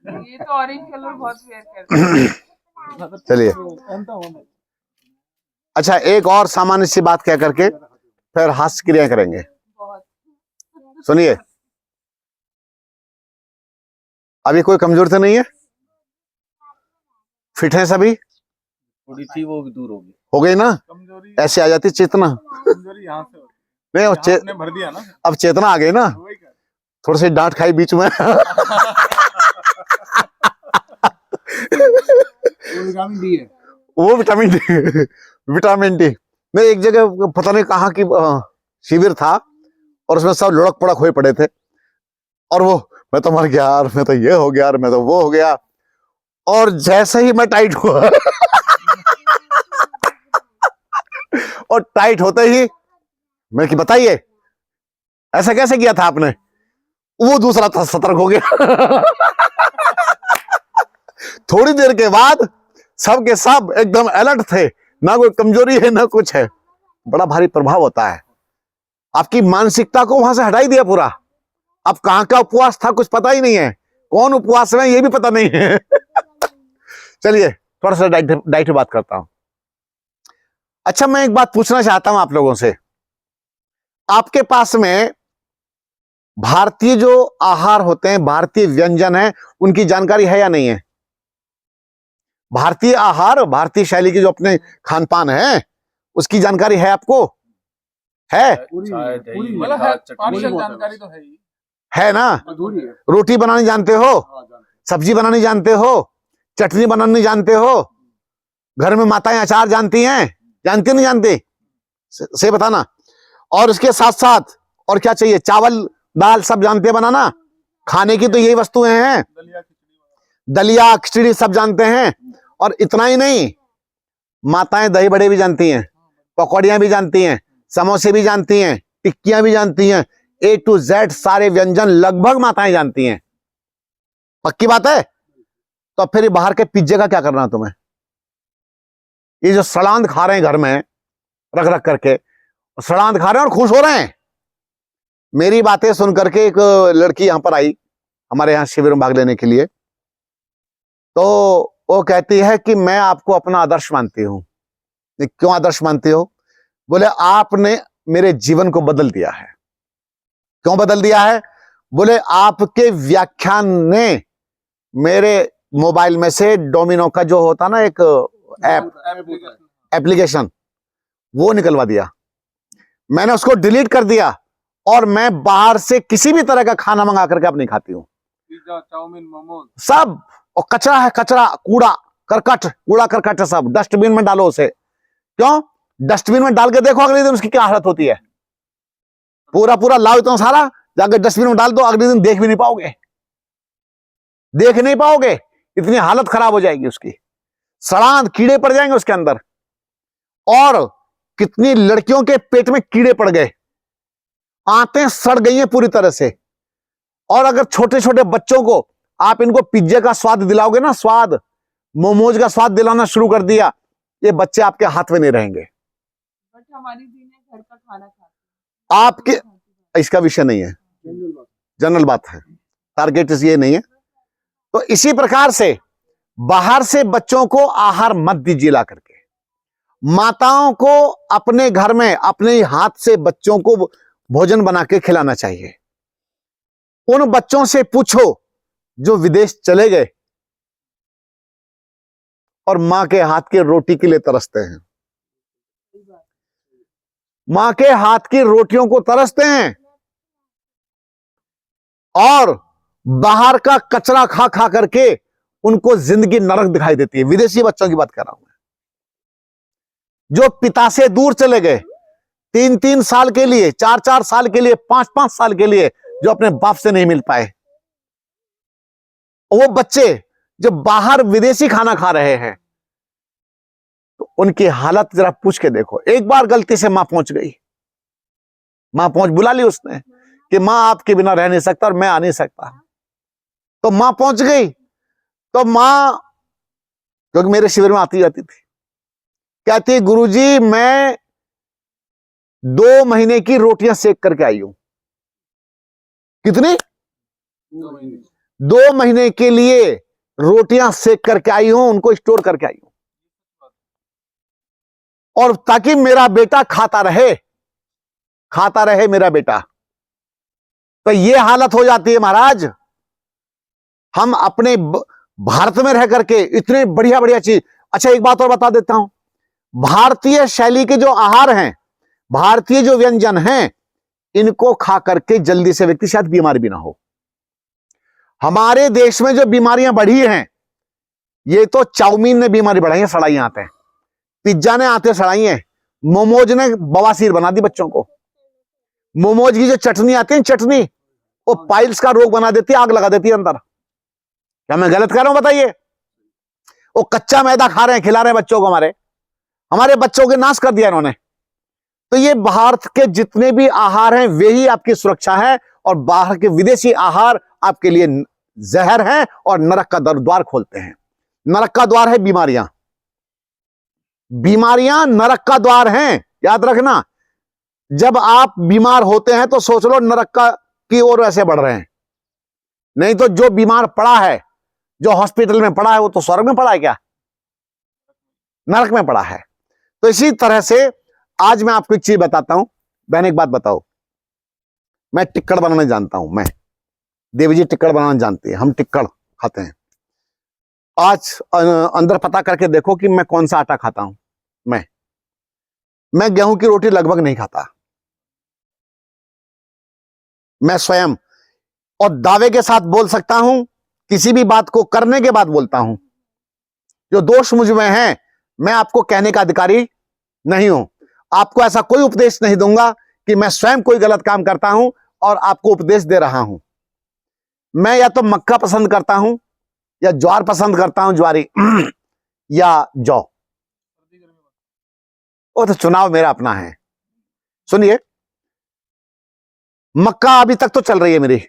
ये तो orange colour बहुत वेयर करते हैं। चलिए, अच्छा एक और सामान्य सी बात कह करके फिर हास्य क्रिया करेंगे। बहुत सुनिए, अभी कोई कमजोर तो नहीं है? फिट है सभी? थोड़ी थी वो भी दूर होगी। हो गई ना? कमजोरी ऐसे आ जाती चेतना। कमजोरी यहाँ से होती नहीं, है, यहाँ आपने भर दिया ना। अब चेतना आ गई ना, वही कह थोड़ी सी डांट खाई बीच में। विटामिन डी है। वो विटामिन डी, विटामिन डी। मैं एक जगह पता नहीं कहाँ की शिविर था और उसमें सब लुढ़क पड़क हुए पड़े थे, और वो मैं तो मर गया यार, मैं तो ये हो गया यार, मैं तो वो हो गया। और जैसे ही मैं टाइट हुआ और टाइट होते ही मैं कि बताइए ऐसा कैसे किया था आपने, वो दूसरा था सतर्क हो गया। थोड़ी देर के बाद सब के सब एकदम अलर्ट थे, ना कोई कमजोरी है ना कुछ है। बड़ा भारी प्रभाव होता है, आपकी मानसिकता को वहां से हटा ही दिया पूरा। अब कहां का उपवास था कुछ पता ही नहीं है, कौन उपवास में ये भी पता नहीं है। चलिए थोड़ा सा डाइट बात करता हूं। अच्छा, मैं एक बात पूछना चाहता हूं आप लोगों से, आपके पास में भारतीय जो आहार होते हैं, भारतीय व्यंजन है, उनकी जानकारी है या नहीं है? भारतीय आहार, भारतीय शैली की जो अपने खान पान है, उसकी जानकारी है आपको? है? जानकारी तो है ही है ना? रोटी बनानी जानते हो, सब्जी बनानी जानते हो, चटनी बनानी जानते हो, घर में माताएं अचार जानती हैं, जानती नहीं जानती? से बताना। और उसके साथ साथ और क्या चाहिए? चावल दाल सब जानते हैं बनाना? खाने की तो यही वस्तुएं हैं, दलिया खिचड़ी सब जानते हैं। और इतना ही नहीं, माताएं दही बड़े भी जानती हैं, पकौड़ियां भी जानती हैं, समोसे भी जानती हैं, टिक्कियां भी जानती हैं, A to Z सारे व्यंजन लगभग माताएं जानती हैं। पक्की बात है? तो फिर बाहर के पिज्जे का क्या करना तुम्हें? ये जो सलाद खा रहे हैं घर में रख रख करके, सलाद खा रहे हैं और खुश हो रहे हैं। मेरी बातें सुन करके एक लड़की यहां पर आई हमारे यहां शिविर में भाग लेने के लिए, तो वो कहती है कि मैं आपको अपना आदर्श मानती हूं। क्यों आदर्श मानती हो? बोले आपने मेरे जीवन को बदल दिया है। क्यों बदल दिया है? बोले आपके व्याख्यान ने मेरे मोबाइल में से डोमिनो का जो होता ना एक एप्लीकेशन, वो निकलवा दिया। मैंने उसको डिलीट कर दिया और मैं बाहर से किसी भी तरह का खाना मंगा करके अब नहीं खाती हूं। पिज्जा, चाउमीन, मोमोज सब, और कचरा है, कचरा, कूड़ा करकट है, सब डस्टबिन में डालो उसे। क्यों? डस्टबिन में डाल के देखो अगले दिन उसकी क्या हालत होती है। पूरा लाओ इतना सारा, जाकर डस्टबिन में डाल दो, अगले दिन देख भी नहीं पाओगे, देख नहीं पाओगे, इतनी हालत खराब हो जाएगी उसकी। सड़ांध कीड़े पड़ जाएंगे उसके अंदर। और कितनी लड़कियों के पेट में कीड़े पड़ गए, आंतें सड़ गई हैं पूरी तरह से। और अगर छोटे छोटे बच्चों को आप इनको पिज्जे का स्वाद दिलाओगे ना, स्वाद, मोमोज का स्वाद दिलाना शुरू कर दिया, ये बच्चे आपके हाथ में नहीं रहेंगे। बट हमारी दी ने घर का खाना खाते आपके, इसका विषय नहीं है, जनरल बात है, टारगेट ये नहीं है। तो इसी प्रकार से बाहर से बच्चों को आहार मत दीजिए ला करके। माताओं को अपने घर में अपने हाथ से बच्चों को भोजन बना के खिलाना चाहिए। उन बच्चों से पूछो जो विदेश चले गए और मां के हाथ की रोटी के लिए तरसते हैं, मां के हाथ की रोटियों को तरसते हैं, और बाहर का कचरा खा खा करके उनको जिंदगी नरक दिखाई देती है। विदेशी बच्चों की बात कर रहा हूं मैं, जो पिता से दूर चले गए 3-3 साल के लिए, 4-4 साल के लिए, 5-5 साल के लिए, जो अपने बाप से नहीं मिल पाए। वो बच्चे जो बाहर विदेशी खाना खा रहे हैं, तो उनकी हालत जरा पूछ के देखो। एक बार गलती से मां पहुंच गई, मां पहुंच बुला ली उसने कि मां आपके बिना रह नहीं सकता और मैं आ नहीं सकता। तो मां पहुंच गई, तो मां, क्योंकि मेरे शिविर में आती जाती थी, कहती गुरुजी मैं 2 महीने की रोटियां सेक करके आई हूं। कितनी? 2 महीने के लिए रोटियां सेक करके आई हूं, उनको स्टोर करके आई हूं, और ताकि मेरा बेटा खाता रहे मेरा बेटा। तो ये हालत हो जाती है महाराज। हम अपने भारत में रह करके इतने बढ़िया बढ़िया चीज। अच्छा, एक बात और बता देता हूं, भारतीय शैली के जो आहार हैं, भारतीय जो व्यंजन हैं, इनको खा करके जल्दी से व्यक्ति शायद बीमार भी ना हो। हमारे देश में जो बीमारियां बढ़ी हैं, ये तो चाउमीन ने बीमारी बढ़ाई है, सड़ाई आते हैं, पिज्जा ने आते सड़ाई है, मोमोज ने बवासीर बना दी बच्चों को। मोमोज की जो चटनी आती है, चटनी, वो पाइल्स का रोग बना देती है, आग लगा देती है अंदर। क्या मैं गलत कह रहा हूं बताइए? वो कच्चा मैदा खा रहे हैं, खिला रहे हैं बच्चों को, हमारे बच्चों के नाश कर दिया इन्होंने। तो ये भारत के जितने भी आहार हैं, वे ही आपकी सुरक्षा है, और बाहर के विदेशी आहार आपके लिए जहर हैं और नरक का द्वार खोलते हैं। नरक का द्वार है बीमारियां। बीमारियां नरक का द्वार हैं, याद रखना। जब आप बीमार होते हैं तो सोच लो नरक की ओर वैसे बढ़ रहे हैं। नहीं तो जो बीमार पड़ा है, जो हॉस्पिटल में पड़ा है, वो तो स्वर्ग में पड़ा है क्या? नरक में पड़ा है। तो इसी तरह से आज मैं आपको एक चीज बताता हूं। बहन एक बात बताओ, मैं टिक्कड़ बनाना जानता हूं, मैं देवी जी टिक्कड़ बनाना जानती है, हम टिक्कड़ खाते हैं। आज अंदर पता करके देखो कि मैं कौन सा आटा खाता हूं। मैं गेहूं की रोटी लगभग नहीं खाता। मैं स्वयं और दावे के साथ बोल सकता हूं, किसी भी बात को करने के बाद बोलता हूं। जो दोष मुझ में है, मैं आपको कहने का अधिकारी नहीं हूं। आपको ऐसा कोई उपदेश नहीं दूंगा कि मैं स्वयं कोई गलत काम करता हूं और आपको उपदेश दे रहा हूं। मैं या तो मक्का पसंद करता हूं, या ज्वार पसंद करता हूं, ज्वारी या जौ। वो तो चुनाव मेरा अपना है। सुनिए, मक्का अभी तक तो चल रही है मेरी,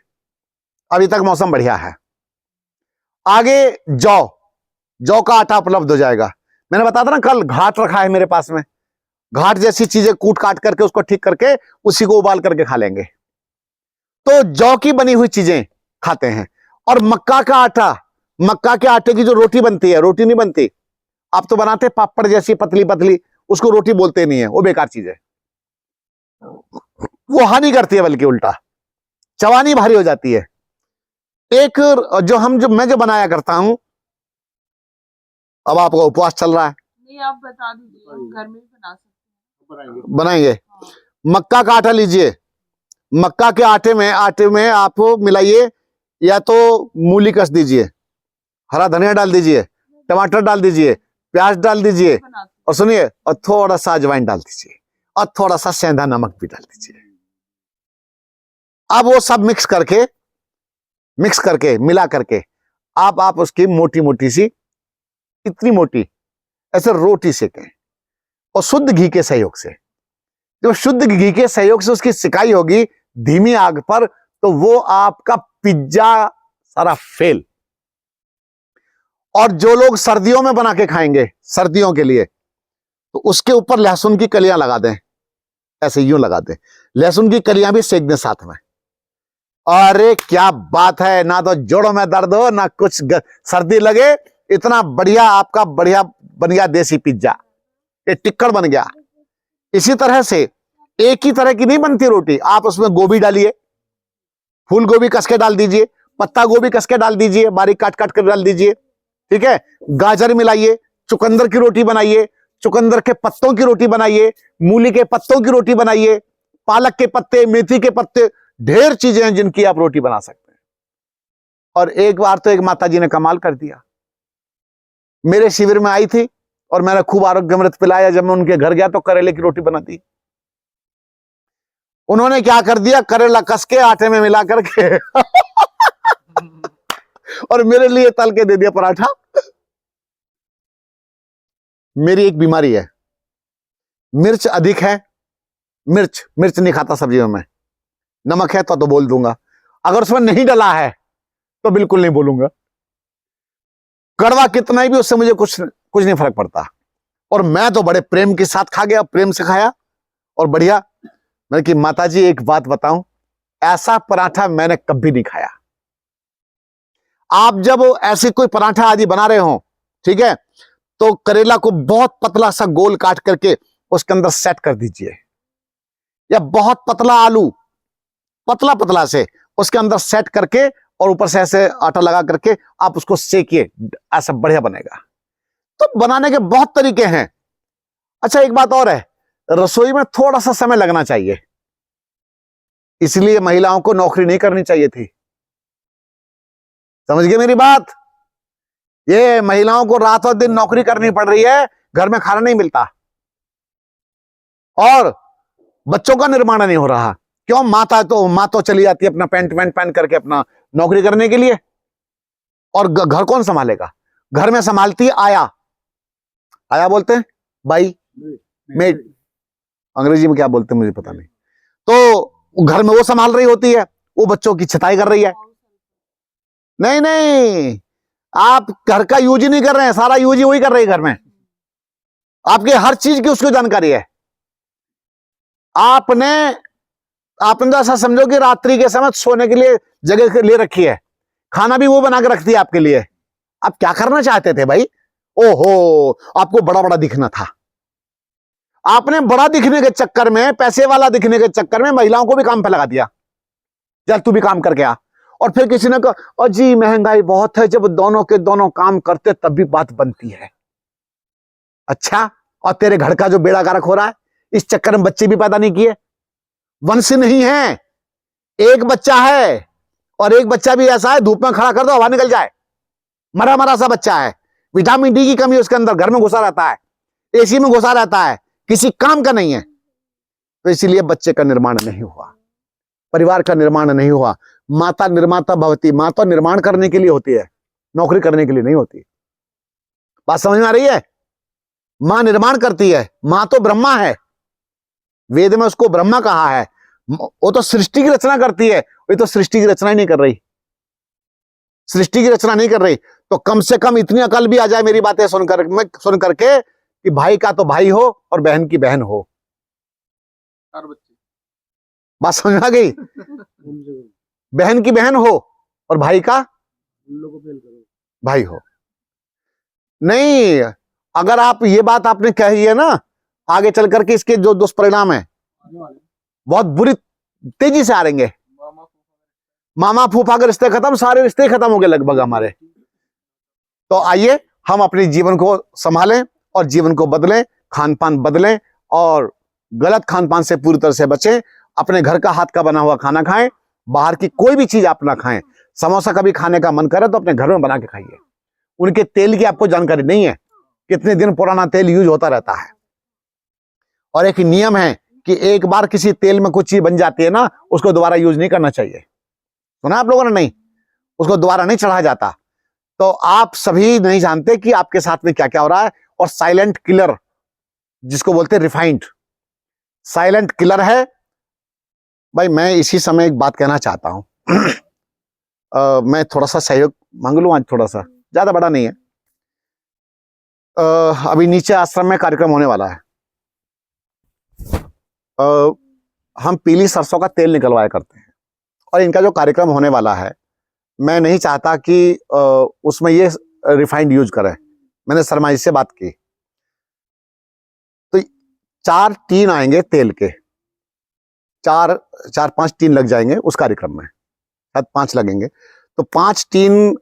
अभी तक मौसम बढ़िया है। आगे जौ का आटा उपलब्ध हो जाएगा। मैंने बताया था ना, कल घाट रखा है मेरे पास में। घाट जैसी चीजें कूट काट करके उसको ठीक करके उसी को उबाल करके खा लेंगे। तो जौ की बनी हुई चीजें खाते हैं। और मक्का का आटा, मक्का के आटे की जो रोटी बनती है, रोटी नहीं बनती, आप तो बनाते पापड़ जैसी पतली पतली, उसको रोटी बोलते नहीं है, वो बेकार चीज है। वो हानि करती है, बल्कि उल्टा चवानी भारी हो जाती है। एक मैं जो बनाया करता हूं, अब आपका उपवास चल रहा है, नहीं आप बता दीजिए, हम घर में भी बना सकते हैं। बनाएंगे। हाँ। मक्का का आटा लीजिए, मक्का के आटे में आप मिलाइए, या तो मूली कस दीजिए, हरा धनिया डाल दीजिए, टमाटर डाल दीजिए, प्याज डाल दीजिए, और सुनिए, और थोड़ा सा अजवाइन डाल दीजिए, और थोड़ा सा सेंधा नमक भी डाल दीजिए। अब वो सब मिक्स करके मिला करके आप उसकी मोटी मोटी सी, इतनी मोटी, ऐसे रोटी सेकें, और शुद्ध घी के सहयोग से। जब शुद्ध घी के सहयोग से उसकी सिकाई होगी धीमी आग पर, तो वो आपका पिज्जा सारा फेल। और जो लोग सर्दियों में बना के खाएंगे, सर्दियों के लिए, तो उसके ऊपर लहसुन की कलियां लगा दें, ऐसे यूं लगा दें, लहसुन की कलियां भी सेक दें साथ में। अरे क्या बात है, ना तो जोड़ों में दर्द हो, ना कुछ सर्दी लगे, इतना बढ़िया आपका बढ़िया बन गया देसी पिज्जा, ये टिक्कड़ बन गया। इसी तरह से एक ही तरह की नहीं बनती रोटी, आप उसमें गोभी डालिए, फूल गोभी कस के डाल दीजिए, पत्ता गोभी कस के डाल दीजिए, बारीक काट काट कर डाल दीजिए, ठीक है। गाजर मिलाइए, चुकंदर की रोटी बनाइए, चुकंदर के पत्तों की रोटी बनाइए, मूली के पत्तों की रोटी बनाइए, पालक के पत्ते, मेथी के पत्ते, ढेर चीजें हैं जिनकी आप रोटी बना सकते हैं। और एक बार तो एक माता जी ने कमाल कर दिया, मेरे शिविर में आई थी और मैंने खूब आरोग्य अमृत पिलाया। जब मैं उनके घर गया तो करेले की रोटी बना दी। उन्होंने क्या कर दिया, करेला कस के आटे में मिला करके और मेरे लिए तल के दे दिया पराठा। मेरी एक बीमारी है, मिर्च अधिक है, मिर्च नहीं खाता सब्जियों में। नमक है तो बोल दूंगा, अगर उसमें नहीं डला है तो बिल्कुल नहीं बोलूंगा। कड़वा कितना ही भी, उससे मुझे कुछ नहीं फर्क पड़ता। और मैं तो बड़े प्रेम के साथ खा गया, प्रेम से खाया और बढ़िया। मैंने कि माता जी एक बात बताऊं, ऐसा पराठा मैंने कभी नहीं खाया। आप जब ऐसे कोई पराठा आदि बना रहे हो, ठीक है, तो करेला को बहुत पतला सा गोल काट करके उसके अंदर सेट कर दीजिए, या बहुत पतला आलू पतला पतला से उसके अंदर सेट करके और ऊपर से ऐसे आटा लगा करके आप उसको सेकिए, ऐसा बढ़िया बनेगा। तो बनाने के बहुत तरीके हैं। अच्छा, एक बात और है, रसोई में थोड़ा सा समय लगना चाहिए, इसलिए महिलाओं को नौकरी नहीं करनी चाहिए थी। समझ गए मेरी बात? ये महिलाओं को रात और दिन नौकरी करनी पड़ रही है, घर में खाना नहीं मिलता और बच्चों का निर्माण नहीं हो रहा। क्यों? माँ तो चली जाती है अपना पैंट पहन करके अपना नौकरी करने के लिए, और घर कौन संभालेगा? घर में संभालती है आया। आया बोलते हैं बाई, मेड, अंग्रेजी में क्या बोलते हैं मुझे पता नहीं। तो घर में वो संभाल रही होती है, वो बच्चों की छटाई कर रही है। नहीं नहीं, आप घर का यूज ही नहीं कर रहे हैं, सारा यूज ही वही कर रही है घर में। आपके हर चीज की उसको जानकारी है। आपने तो ऐसा समझो कि रात्रि के समय सोने के लिए जगह ले रखी है, खाना भी वो बना के रखती है आपके लिए। आप क्या करना चाहते थे भाई? ओहो, आपको बड़ा बड़ा दिखना था। आपने बड़ा दिखने के चक्कर में, पैसे वाला दिखने के चक्कर में महिलाओं को भी काम पे लगा दिया, चल तू भी काम करके आ। और फिर किसी ने कहा जी महंगाई बहुत है, जब दोनों के दोनों काम करते तब भी बात बनती है। अच्छा, और तेरे घर का जो बेड़ा गर्क हो रहा है, इस चक्कर में बच्चे भी पैदा नहीं किए, वंश नहीं है, एक बच्चा है, और एक बच्चा भी ऐसा है धूप में खड़ा कर दो हवा निकल जाए, मरा मरा सा बच्चा है, विटामिन डी की कमी उसके अंदर, घर में घुसा रहता है, एसी में घुसा रहता है, किसी काम का नहीं है। तो इसीलिए बच्चे का निर्माण नहीं हुआ, परिवार का निर्माण नहीं हुआ। माता निर्माता भवती, माता निर्माण करने के लिए होती है, नौकरी करने के लिए नहीं होती। बात समझ में आ रही है? मां निर्माण करती है, मां तो ब्रह्मा है, वेद में उसको ब्रह्मा कहा है। वो तो सृष्टि की रचना करती है, वो तो सृष्टि की रचना ही नहीं कर रही, सृष्टि की रचना नहीं कर रही। तो कम से कम इतनी अकल भी आ जाए मेरी बातें सुन करके कि भाई का तो भाई हो और बहन की बहन हो। बात समझ आ गई? बहन की बहन हो और भाई का भाई हो। नहीं, अगर आप ये बात आपने कही है ना, आगे चल करके इसके जो दुष्परिणाम है बहुत बुरी तेजी से आ रहेंगे। मामा फूफा के रिश्ते खत्म, सारे रिश्ते खत्म हो गए लगभग हमारे। तो आइए हम अपने जीवन को संभालें और जीवन को बदलें, खान पान बदलें और गलत खान पान से पूरी तरह से बचें। अपने घर का हाथ का बना हुआ खाना खाएं, बाहर की कोई भी चीज आप ना खाएं। समोसा कभी खाने का मन करे तो अपने घर में बना के खाइए। उनके तेल की आपको जानकारी नहीं है, कितने दिन पुराना तेल यूज होता रहता है। और एक नियम है कि एक बार किसी तेल में कुछ चीज बन जाती है ना, उसको दोबारा यूज नहीं करना चाहिए। सुना आप लोगों ने? नहीं, उसको दोबारा नहीं चढ़ाया जाता। तो आप सभी नहीं जानते कि आपके साथ में क्या क्या हो रहा है। और साइलेंट किलर जिसको बोलते हैं रिफाइंड, साइलेंट किलर है भाई। मैं इसी समय एक बात कहना चाहता हूं। मैं थोड़ा सा सहयोग मांग लूं आज, थोड़ा सा, ज्यादा बड़ा नहीं है। अभी नीचे आश्रम में कार्यक्रम होने वाला है। हम पीली सरसों का तेल निकलवाया करते हैं, और इनका जो कार्यक्रम होने वाला है, मैं नहीं चाहता कि उसमें ये रिफाइंड यूज करें। मैंने शर्मा जी से बात की, तो 4 टीन आएंगे तेल के, 4-5 टीन लग जाएंगे उस कार्यक्रम में, शायद 5 लगेंगे। तो 5 टीन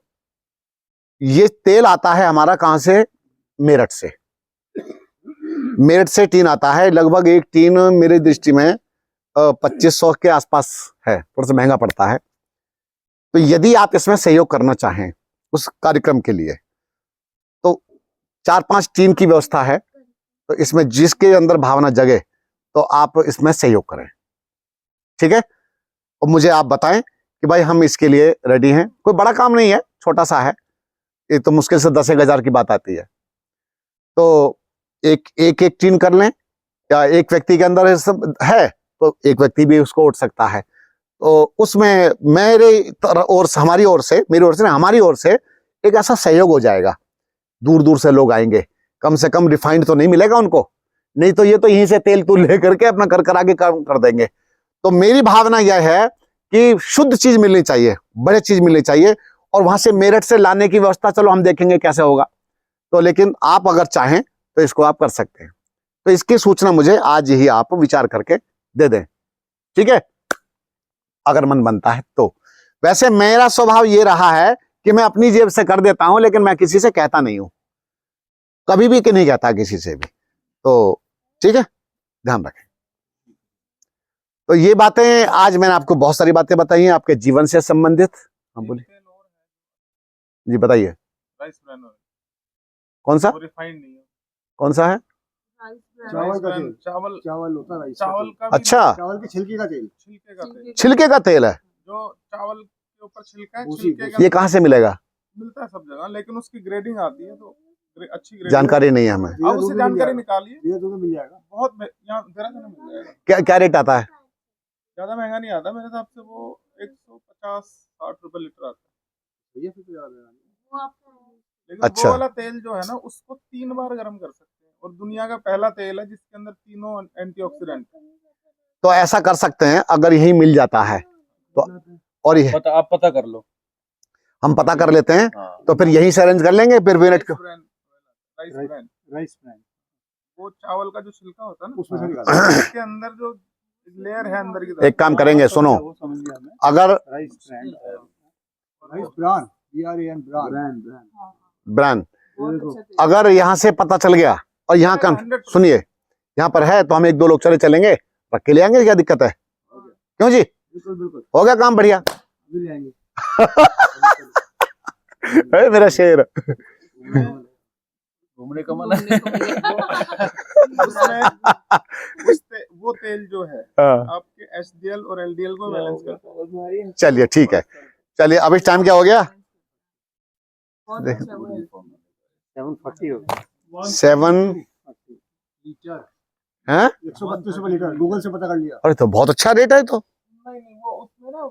ये तेल आता है हमारा कहां से? मेरठ से। मेरठ से टीन आता है, लगभग एक टीन मेरी दृष्टि में 2500 के आसपास है, थोड़ा सा महंगा पड़ता है। तो यदि आप इसमें सहयोग करना चाहें उस कार्यक्रम के लिए, तो 4-5 टीम की व्यवस्था है। तो इसमें जिसके अंदर भावना जगे तो आप इसमें सहयोग करें, ठीक है? और मुझे आप बताएं कि भाई हम इसके लिए रेडी हैं। कोई बड़ा काम नहीं है, छोटा सा है, ये तो मुश्किल से 10-1 हजार की बात आती है। तो एक टीम कर लें, या एक व्यक्ति के अंदर सब है तो एक व्यक्ति भी उसको उठ सकता है। तो उसमें मेरी ओर से, हमारी ओर से, मेरी ओर से, हमारी ओर से एक ऐसा सहयोग हो जाएगा। दूर दूर से लोग आएंगे, कम से कम रिफाइंड तो नहीं मिलेगा उनको, नहीं तो ये तो यहीं से तेल तूल लेकर के अपना कर आगे काम कर देंगे। तो मेरी भावना यह है कि शुद्ध चीज मिलनी चाहिए, बड़े चीज मिलनी चाहिए। और वहां से मेरठ से लाने की व्यवस्था चलो हम देखेंगे कैसे होगा, तो लेकिन आप अगर चाहें तो इसको आप कर सकते हैं। तो इसकी सूचना मुझे आज ही आप विचार करके दे दें, ठीक है, अगर मन बनता है तो। वैसे मेरा स्वभाव ये रहा है कि मैं अपनी जेब से कर देता हूं, लेकिन मैं किसी से कहता नहीं हूं, कभी भी कि नहीं कहता किसी से भी, तो ठीक है, ध्यान रखें। तो ये बातें आज मैंने आपको बहुत सारी बातें बताई हैं आपके जीवन से संबंधित। हाँ बोलिए जी, बताइए। राइस ब्रान ऑयल कौन सा, वो रिफाइंड नहीं है। कौन सा है? चावल का तेल, चावल चावल होता है, चावल का भी अच्छा, चावल के छिलके का तेल, छिलके का तेल, छिलके का तेल है, जो चावल के ऊपर छिलका है, उसी- छिलके का ये कहाँ से मिलेगा? मिलता है सब जगह, लेकिन उसकी ग्रेडिंग आती है, तो अच्छी ग्रेडिंग। जानकारी नहीं है हमें। आप उससे जानकारी निकालिए, तो मिल जाएगा। बहुत यहाँ देहरादून में मिल जाएगा। क्या क्या रेट आता है? ज्यादा महंगा नहीं आता मेरे हिसाब से, वो 150-60 रुपए लीटर आता है। ये फिर तो याद है। लेकिन अच्छा। वो वाला तेल जो है ना, उसको 3 बार गर्म कर सकते हैं, और दुनिया का पहला तेल है जिसके अंदर तीनों एंटीऑक्सीडेंट। तो ऐसा कर सकते हैं, अगर यही मिल जाता है तो, और ये आप पता कर लो, हम पता कर लेते हैं, हाँ। तो फिर यहीं से अरेंज कर लेंगे फिर मिनट को। राइस ब्रान, राइस ब्रान वो चावल का जो छिलका होता है ना, उसमें से निकालते उसके अंदर जो लेयर है अंदर की तरफ। एक काम करेंगे, सुनो, वो समझ गया मैं। अगर rice bran, rice bran, BRAN bran, brand अगर यहाँ से पता चल गया और यहाँ का, सुनिए, यहाँ पर है तो हम 1-2 लोग चले चलेंगे, रख के ले आएंगे, क्या दिक्कत है? क्यों जी, बिल्कुल बिल्कुल हो गया काम बढ़िया। मिल जाएंगे। अरे मेरा शेर, घूमने का मन है। वो तेल जो है हाँ। आपके HDL और LDL को बैलेंस करता है। चलिए ठीक है, चलिए अभी टाइम क्या हो गया? 740 हो गया। 7 लीटर हैं? 132 रुपए लीटर, गूगल से पता कर लिया। अरे तो बहुत अच्छा रेट है। तो नहीं, वो उसमें ना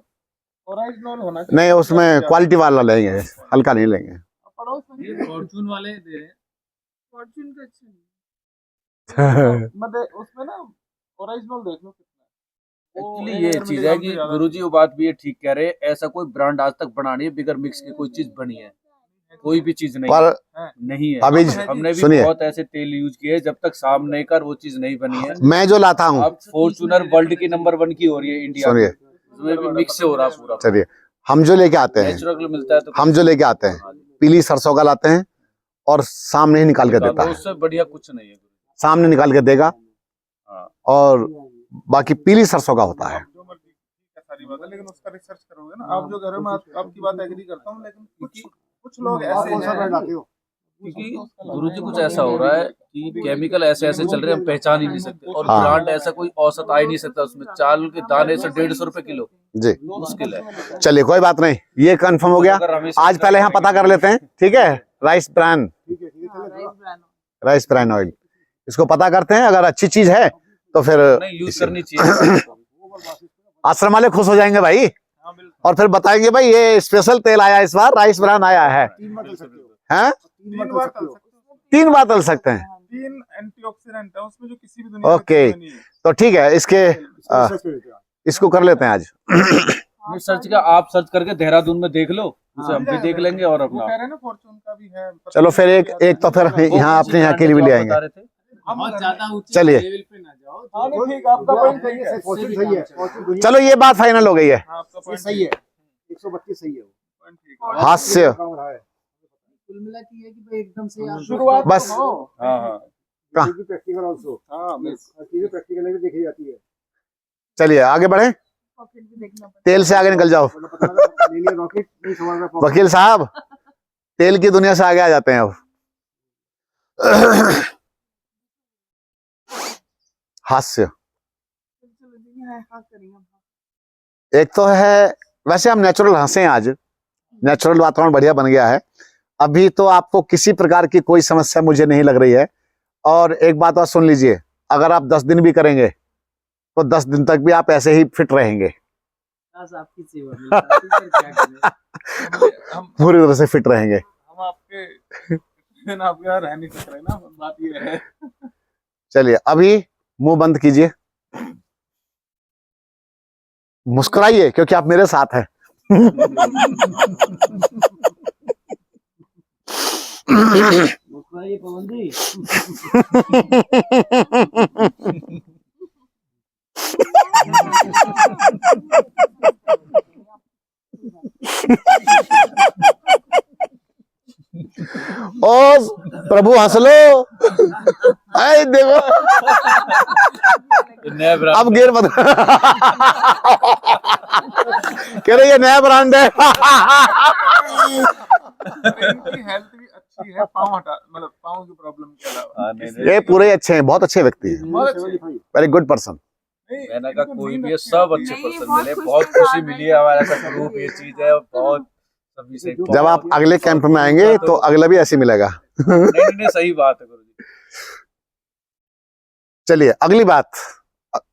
ओरिजिनल होना नहीं, उसमें क्वालिटी वाला लेंगे, हल्का नहीं लेंगे। पड़ोस में ये फॉर्चून वाले दे रहे हैं। फॉर्चून का अच्छा नहीं। मतलब उसमें ना ओरिजिनल देख लो कितना है। वो एक्चुअली 1 ये मिलीग्राम चीज से है कि ज्यादा गुरुजी वो बात भी ये ठीक कह रहे हैं, ऐसा कोई ब्रांड आज तक बना नहीं है बिगर मिक्स की कोई चीज बनी है, कोई भी चीज नहीं पर नहीं है। अभी हमने भी सुनिए, बहुत ऐसे तेल यूज किए जब तक सामने कर वो चीज नहीं बनी है। मैं जो लाता हूँ, अब फॉर्चूनर वर्ल्ड की नंबर 1 की हो रही है इंडिया में, सुनिए, उसमें भी मिक्स से हो रहा है पूरा। चलिए हम जो लेके आते हैं, नेचुरल मिलता है तो हम जो लेके आते हैं, पीली सरसों का लाते हैं और सामने ही निकाल के देता है, उससे बढ़िया कुछ नहीं है। सामने निकाल के देगा, हाँ। और बाकी पीली सरसों का होता है। जो मर्जी की सारी बात है, लेकिन उसका रिसर्च करोगे ना आप, जो घर में आपकी बात एग्री करता हूँ, लेकिन कुछ लोग आप ऐसे कौन सा ब्रांड हैं लाते हो? क्योंकि गुरुजी कुछ ऐसा हो रहा है कि केमिकल ऐसे ऐसे चल रहे हैं हम पहचान ही नहीं सकते, और हाँ। ब्रांड ऐसा कोई औसत आ ही नहीं सकता उसमें। चावल के दाने से 150 रुपए किलो जी, मुश्किल है। चलिए कोई बात नहीं, ये कंफर्म हो गया। अगर हमें आज पहले यहाँ पता कर लेते हैं, ठीक है? राइस ब्रान, ठीक है ठीक है, चलो rice bran rice bran oil, इसको पता करते हैं, अगर अच्छी चीज है तो फिर नहीं यूज करनी चाहिए। आश्रम वाले खुश हो जाएंगे भाई, हाँ बिल्कुल। और फिर बताएंगे भाई ये स्पेशल तेल आया इस बार, राइस ब्रान आया है। 3 बार तल सकते हो, हैं? 3 बार तल सकते हो। 3 बार तल सकते हैं। 3 एंटीऑक्सीडेंट है उसमें जो किसी भी दुनिया ओके, में नहीं है। तो ठीक है, इसके इसको रिसर्च कर लेते हैं। इसको कर लेते हैं आज। नहीं सर्च का आप सर्च करके देहरादून में देख लो, उसे हम भी देख लेंगे। और वो अपना कह रहे हैं ना फॉर्चून का भी है। चलो फिर एक तो फिर यहाँ अपने यहाँ के लिए भी ले आएंगे। बहुत ज्यादा चलिए हाँ नहीं ठीक है, आपका पॉइंट सही है। फॉर्चून सही है, फॉर्चून दुनिया चलो ये बात फाइनल हो गई है। हाँ, आपका ये पॉइंट सही है, 132 सही है वो। पॉइंट ठीक है। हास्य काम रहा है। कुल मिला के ये कि भाई एकदम से आप शुरुआत बस। तो हो। हाँ हाँ कहाँ? चीजें प्रैक्टिकल आल्सो, हाँ बस। चीजें प्रैक्टिकल भी देखी जाती है। चलिए आगे बढ़े, पॉकेट भी देखना पड़ता तेल से आगे निकल जाओ। मतलब पता लगा ले लिया रॉकेट, नहीं समझ रहा पॉकेट। वकील साहब, तेल की दुनिया से आगे आ जाते हैं अब। हास्य है। चलो जी, हाँ करेंगे। एक तो है, वैसे हम नेचुरल हंसे हैं आज, नेचुरल वातावरण बढ़िया बन गया है। अभी तो आपको किसी प्रकार की कोई समस्या मुझे नहीं लग रही है। और एक बात और सुन लीजिए, अगर आप 10 दिन भी करेंगे तो 10 दिन तक भी आप ऐसे ही फिट रहेंगे, बस आपकी सेवा में फिर क्या करें। हम पूरी तरह से फिट रहेंगे। हम आपके यहाँ रह नहीं सक रहे ना, बात ये है। चलिए अभी मुंह बंद कीजिए, मुस्कुराइए क्योंकि आप मेरे साथ हैं। मुस्कुराइए पवन जी। ओ प्रभु हंस लो। आए देखो नया ब्रांड अब गिर मत। कह रहे ये नया ब्रांड है। इनकी हेल्थ भी अच्छी है, पाँव हटा मतलब पाँव की प्रॉब्लम के अलावा। हाँ, नहीं, ये पूरे अच्छे हैं, बहुत अच्छे व्यक्ति हैं, बहुत अच्छे। Very good person. नहीं, मैंने कहा इनको कोई नींद भी है, अच्छी सब आती अच्छे है। नहीं, पर्सन बहुत मिले, खुश बहुत नज़ारा खुशी मिली है हमारा ऐसा ग्रुप, ये चीज है बहुत सभी से। जब आप अगले कैंप में आएंगे तो अगला भी ऐसे मिलेगा। नहीं, सही बात है गुरु जी। चलिए अगली बात,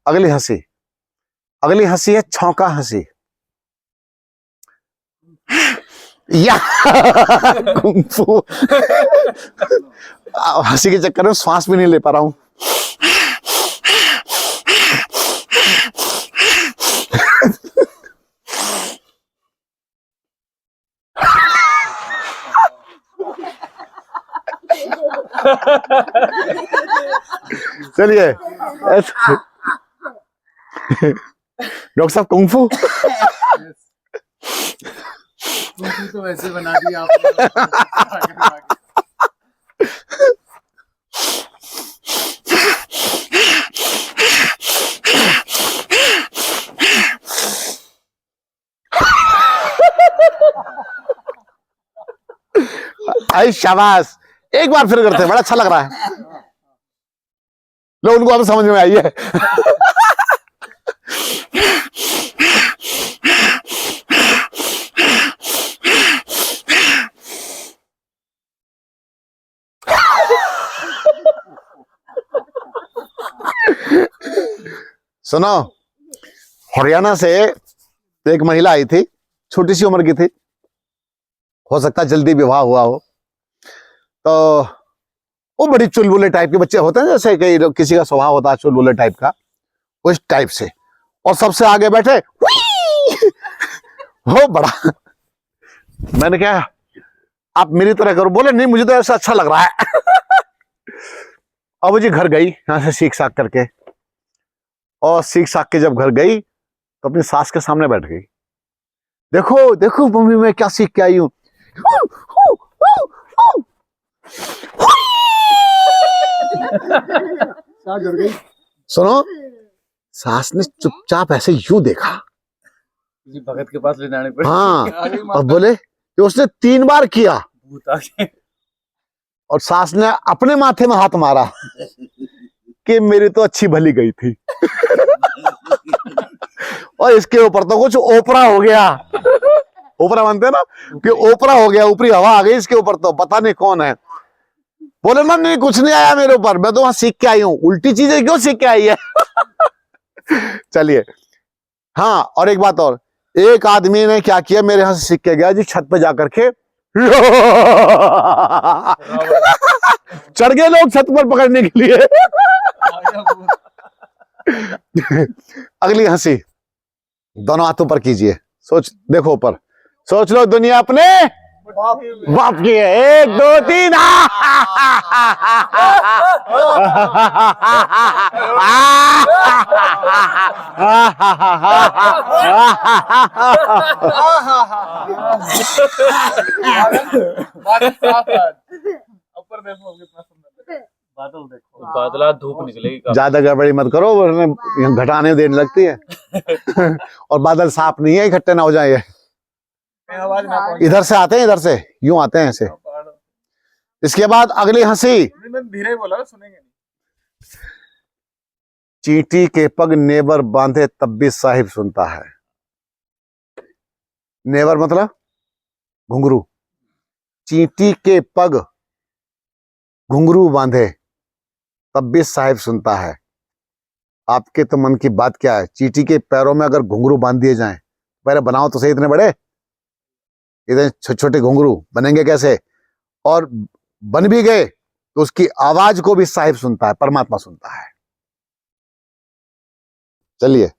अगली हंसी, अगली हंसी है छौंका हंसी। या कुंग फू। हंसी के चक्कर में श्वास भी नहीं ले पा रहा हूं। चलिए डॉक्टर साहब कुंग फू। तो वैसे बना दिया आपने। आई शाबाश, एक बार फिर करते हैं, बड़ा अच्छा लग रहा है। लो उनको अब समझ में आई है। सुनो, हरियाणा से एक महिला आई थी, छोटी सी उम्र की थी, हो सकता है जल्दी विवाह हुआ हो। तो वो बड़ी चुलबुले टाइप के बच्चे होते हैं, जैसे कई किसी का स्वभाव होता है चुलबुले टाइप का, उस टाइप से। और सबसे आगे बैठे वो बड़ा। मैंने कहा आप मेरी तरह करो, बोले नहीं मुझे तो ऐसा अच्छा लग रहा है। अब वो जी घर गई यहां से सीख साख करके, और सीख साख के जब घर गई तो अपनी सास के सामने बैठ गई। देखो देखो मम्मी मैं क्या सीख के आई हूं। क्या कर गई? सुनो, सास ने चुपचाप ऐसे यूं देखा, किसी भगत के पास ले जाने पड़े। हाँ, और बोले कि उसने 3 बार किया, भूत आ गए। और सास ने अपने माथे में हाथ मारा कि मेरी तो अच्छी भली गई थी। और इसके ऊपर तो कुछ ओपरा हो गया। ओपरा मानते हैं ना, कि ओपरा हो गया, ऊपरी हवा आ गई इसके ऊपर, तो पता नहीं कौन है। बोले ना नहीं कुछ नहीं आया मेरे ऊपर, मैं तो वहां सीख के आई हूं। उल्टी चीजें क्यों सीख के आई है। चलिए, हाँ, और एक बात और, एक आदमी ने क्या किया, मेरे यहां से सीख के गया जी, छत पे जाकर के चढ़ गए लोग छत पर पकड़ने के लिए। अगली हंसी दोनों हाथों पर कीजिए, सोच देखो ऊपर, सोच लो दुनिया अपने बाप की है। 1 2 3। ऊपर देखो कितना सुंदर बादल देखो, बादला धूप निकलेगी काफी। ज्यादा गड़बड़ी मत करो, वरना घटाने देने लगती है। और बादल साफ नहीं है, इकट्ठे ना हो जाए। है। आवाज ना पहुंचे। इधर से आते हैं, इधर से यूं आते हैं ऐसे। इसके बाद अगली हंसी, नहीं, मैं धीरे बोला, सुनेंगे नहीं। चींटी के पग नेवर बांधे तब भी साहिब सुनता है। नेवर मतलब घुंघरू। चींटी के पग घुंघरू बांधे तब भी साहिब सुनता है। आपके तो मन की बात क्या है, चींटी के पैरों में अगर घुंघरू बांध दिए जाएं, पहले बनाओ तो सही, इतने बड़े, इतने छोटे छोटे घुंघरू बनेंगे कैसे? और बन भी गए तो उसकी आवाज को भी साहिब सुनता है, परमात्मा सुनता है। चलिए।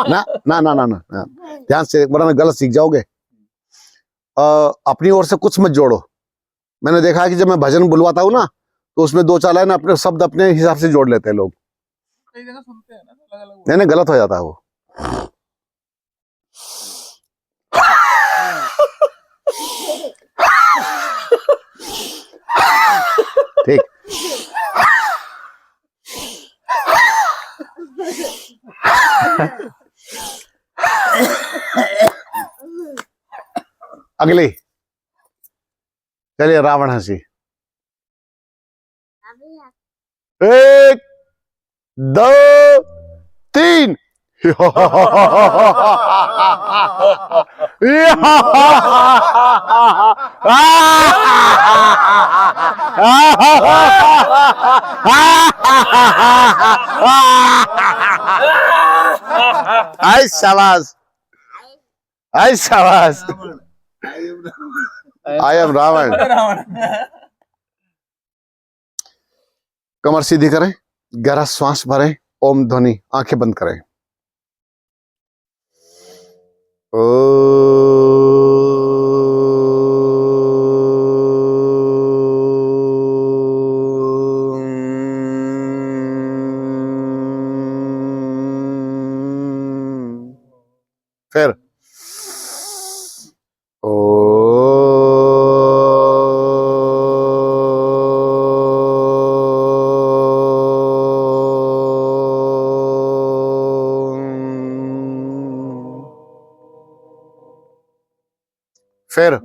ना ना ना ना ना, ध्यान से, वरना गलत सीख जाओगे। अपनी ओर से कुछ मत जोड़ो। मैंने देखा है कि जब मैं भजन बुलवाता हूँ ना, तो उसमें दो चार लाइन अपने शब्द अपने हिसाब से जोड़ लेते हैं लोग। कई जगह सुनते हैं ना अलग अलग। नहीं नहीं, गलत हो जाता है वो। ठीक। अगली, चलिए रावण हंसी। 1 2 3। आई शाबाश, आई शाबाश। I am Ravan. कमर सीधी करें, गहरा श्वास भरें, ओम ध्वनि, आंखें बंद करें। फिर फिर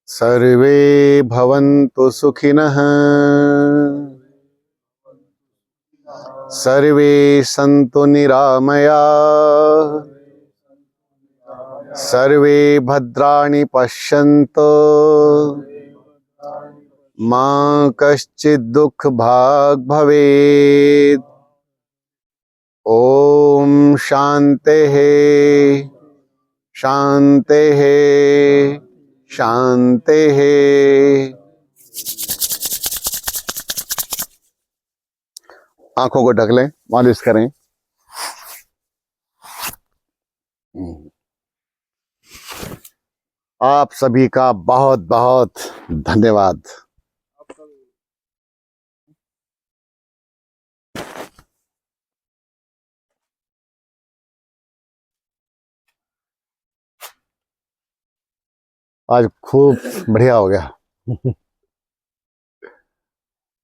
सर्वे भवन्तु सुखिनः, सर्वे सन्तु निरामयाः, सर्वे भद्राणि पश्यन्तु, मा कश्चित् दुःख भाग् भवेत्। ओम शान्तिः शान्तिः शान्तिः। आंखों को ढक लें, मालिश करें। आप सभी का बहुत बहुत धन्यवाद। आज खूब बढ़िया हो गया।